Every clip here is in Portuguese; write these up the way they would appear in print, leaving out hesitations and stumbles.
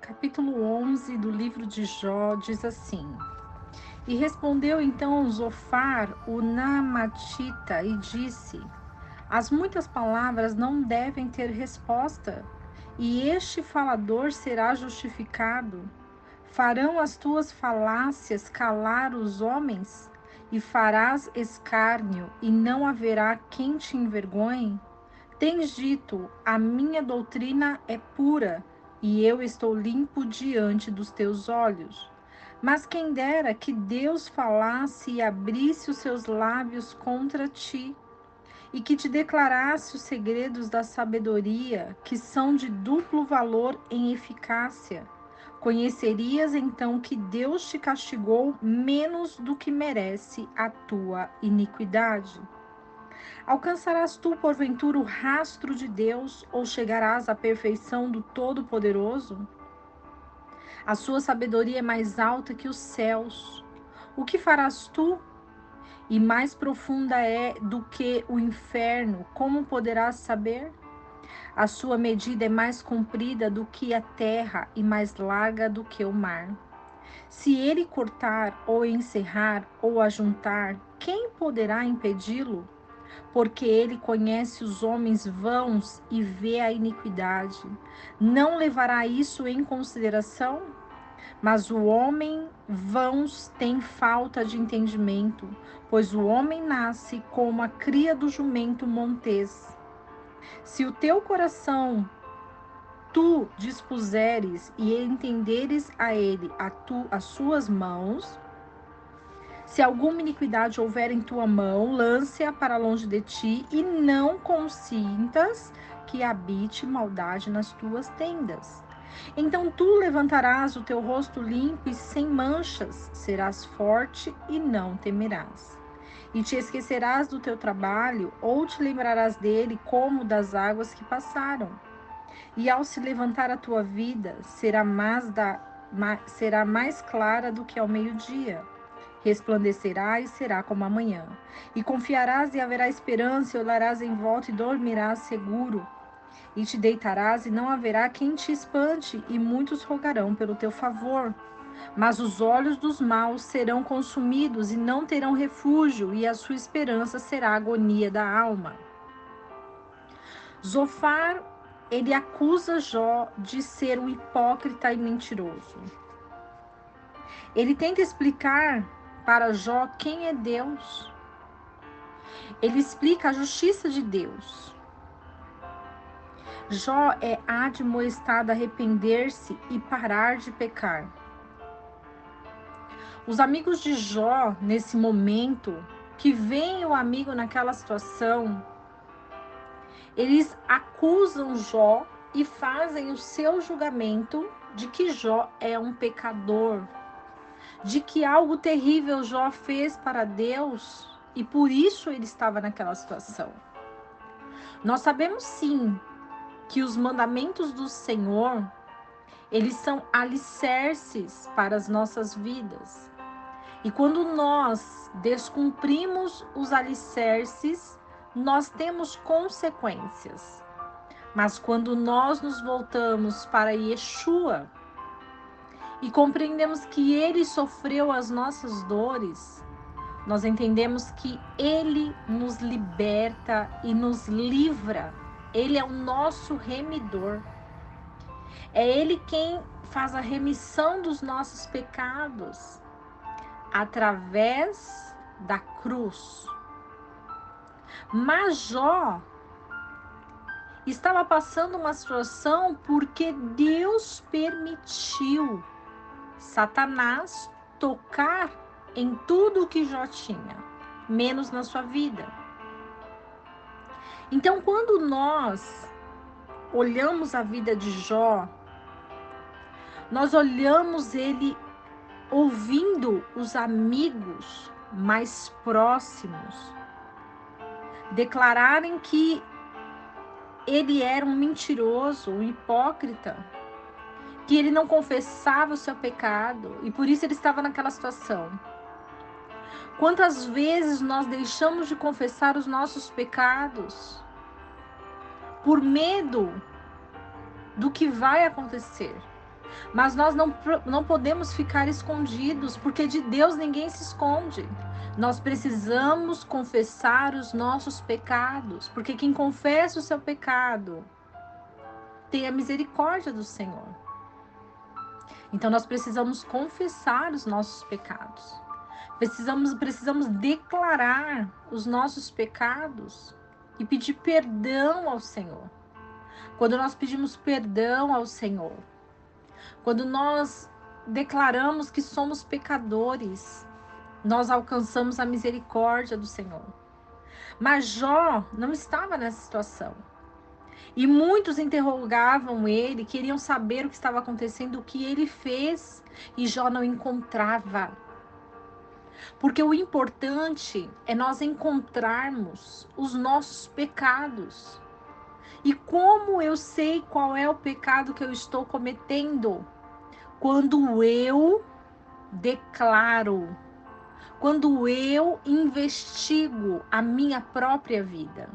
Capítulo 11 do livro de Jó diz assim: E respondeu então Zofar, o Naamatita, e disse: As muitas palavras não devem ter resposta, e este falador será justificado. Farão as tuas falácias calar os homens? E farás escárnio, e não haverá quem te envergonhe? Tens dito: a minha doutrina é pura, e eu estou limpo diante dos teus olhos. Mas quem dera que Deus falasse e abrisse os seus lábios contra ti, e que te declarasse os segredos da sabedoria, que são de duplo valor em eficácia. Conhecerias então que Deus te castigou menos do que merece a tua iniquidade. Alcançarás tu, porventura, o rastro de Deus, ou chegarás à perfeição do Todo-Poderoso? A sua sabedoria é mais alta que os céus. O que farás tu? E mais profunda é do que o inferno, como poderás saber? A sua medida é mais comprida do que a terra e mais larga do que o mar. Se ele cortar, ou encerrar, ou ajuntar, quem poderá impedi-lo? Porque ele conhece os homens vãos e vê a iniquidade. Não levará isso em consideração? Mas o homem vãos tem falta de entendimento, pois o homem nasce como a cria do jumento montês. Se o teu coração tu dispuseres e entenderes a ele as suas mãos, se alguma iniquidade houver em tua mão, lance-a para longe de ti, e não consintas que habite maldade nas tuas tendas. Então tu levantarás o teu rosto limpo e sem manchas, serás forte e não temerás. E te esquecerás do teu trabalho, ou te lembrarás dele como das águas que passaram. E ao se levantar a tua vida, será mais clara do que ao meio-dia. Resplandecerá e será como amanhã. E confiarás e haverá esperança, e olharás em volta e dormirás seguro. E te deitarás e não haverá quem te espante, e muitos rogarão pelo teu favor. Mas os olhos dos maus serão consumidos e não terão refúgio, e a sua esperança será a agonia da alma. Zofar, ele acusa Jó de ser um hipócrita e mentiroso. Ele tenta explicar para Jó quem é Deus. Ele explica a justiça de Deus. Jó é admoestado a arrepender-se e parar de pecar. Os amigos de Jó, nesse momento, que veem o amigo naquela situação, eles acusam Jó e fazem o seu julgamento de que Jó é um pecador, de que algo terrível Jó fez para Deus e por isso ele estava naquela situação. Nós sabemos sim que os mandamentos do Senhor, eles são alicerces para as nossas vidas. E quando nós descumprimos os alicerces, nós temos consequências. Mas quando nós nos voltamos para Yeshua e compreendemos que Ele sofreu as nossas dores, nós entendemos que Ele nos liberta e nos livra. Ele é o nosso remidor. É Ele quem faz a remissão dos nossos pecados através da cruz. Mas Jó estava passando uma situação porque Deus permitiu Satanás tocar em tudo o que Jó tinha, menos na sua vida. Então, quando nós olhamos a vida de Jó, nós olhamos ele ouvindo os amigos mais próximos declararem que ele era um mentiroso, um hipócrita, que ele não confessava o seu pecado e por isso ele estava naquela situação. Quantas vezes nós deixamos de confessar os nossos pecados por medo do que vai acontecer? Mas nós não podemos ficar escondidos, porque de Deus ninguém se esconde. Nós precisamos confessar os nossos pecados, porque quem confessa o seu pecado tem a misericórdia do Senhor. Então nós precisamos confessar os nossos pecados. Precisamos declarar os nossos pecados e pedir perdão ao Senhor. Quando nós pedimos perdão ao Senhor, quando nós declaramos que somos pecadores, nós alcançamos a misericórdia do Senhor. Mas Jó não estava nessa situação. E muitos interrogavam ele, queriam saber o que estava acontecendo, o que ele fez, e Jó não encontrava. Porque o importante é nós encontrarmos os nossos pecados. E como eu sei qual é o pecado que eu estou cometendo? Quando eu declaro, quando eu investigo a minha própria vida.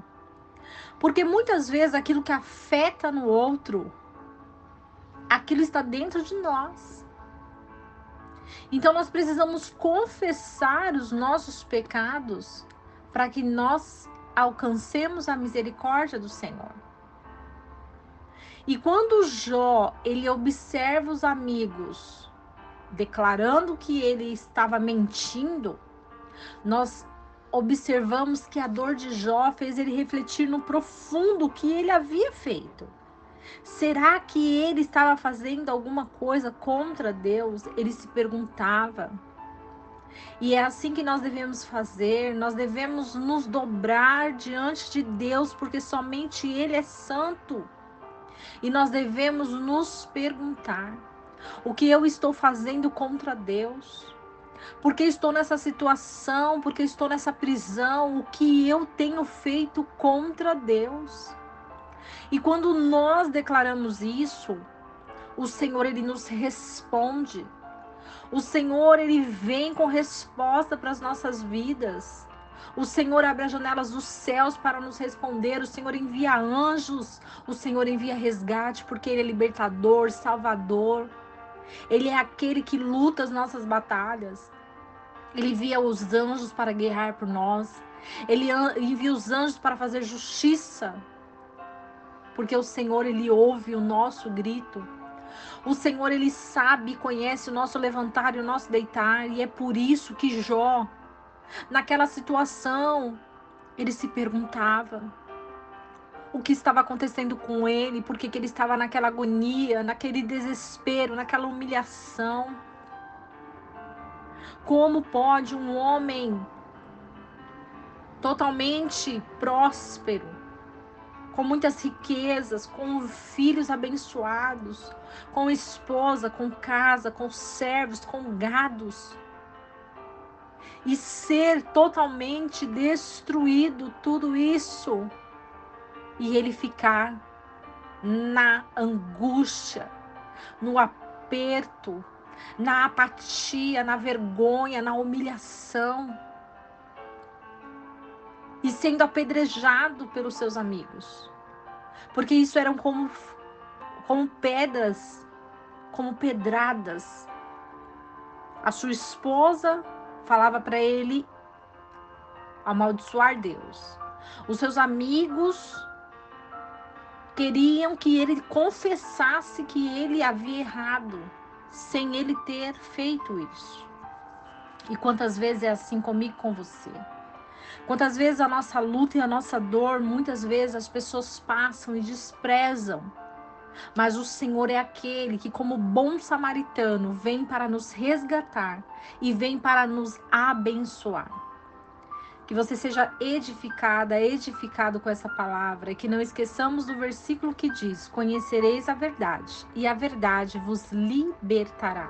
Porque muitas vezes aquilo que afeta no outro, aquilo está dentro de nós. Então nós precisamos confessar os nossos pecados para que nós alcancemos a misericórdia do Senhor. E quando Jó, ele observa os amigos declarando que ele estava mentindo, nós observamos que a dor de Jó fez ele refletir no profundo que ele havia feito. Será que ele estava fazendo alguma coisa contra Deus? Ele se perguntava. E é assim que nós devemos fazer, nós devemos nos dobrar diante de Deus, porque somente Ele é santo. E nós devemos nos perguntar: o que eu estou fazendo contra Deus? Por que estou nessa situação? Por que estou nessa prisão? O que eu tenho feito contra Deus? E quando nós declaramos isso, o Senhor, Ele nos responde. O Senhor, Ele vem com resposta para as nossas vidas. O Senhor abre as janelas dos céus para nos responder. O Senhor envia anjos. O Senhor envia resgate, porque Ele é libertador, salvador. Ele é aquele que luta as nossas batalhas. Ele envia os anjos para guerrear por nós. Ele envia os anjos para fazer justiça. Porque o Senhor, Ele ouve o nosso grito. O Senhor, Ele sabe e conhece o nosso levantar e o nosso deitar. E é por isso que Jó, naquela situação, ele se perguntava o que estava acontecendo com ele, por que ele estava naquela agonia, naquele desespero, naquela humilhação. Como pode um homem totalmente próspero, com muitas riquezas, com filhos abençoados, com esposa, com casa, com servos, com gados, e ser totalmente destruído tudo isso, e ele ficar na angústia, no aperto, na apatia, na vergonha, na humilhação, e sendo apedrejado pelos seus amigos, porque isso eram como pedras, como pedradas. A sua esposa falava para ele amaldiçoar Deus. Os seus amigos queriam que ele confessasse que ele havia errado, sem ele ter feito isso. E quantas vezes é assim comigo e com você? Quantas vezes a nossa luta e a nossa dor, muitas vezes as pessoas passam e desprezam. Mas o Senhor é aquele que, como bom samaritano, vem para nos resgatar e vem para nos abençoar. Que você seja edificado com essa palavra, e que não esqueçamos do versículo que diz: conhecereis a verdade, e a verdade vos libertará.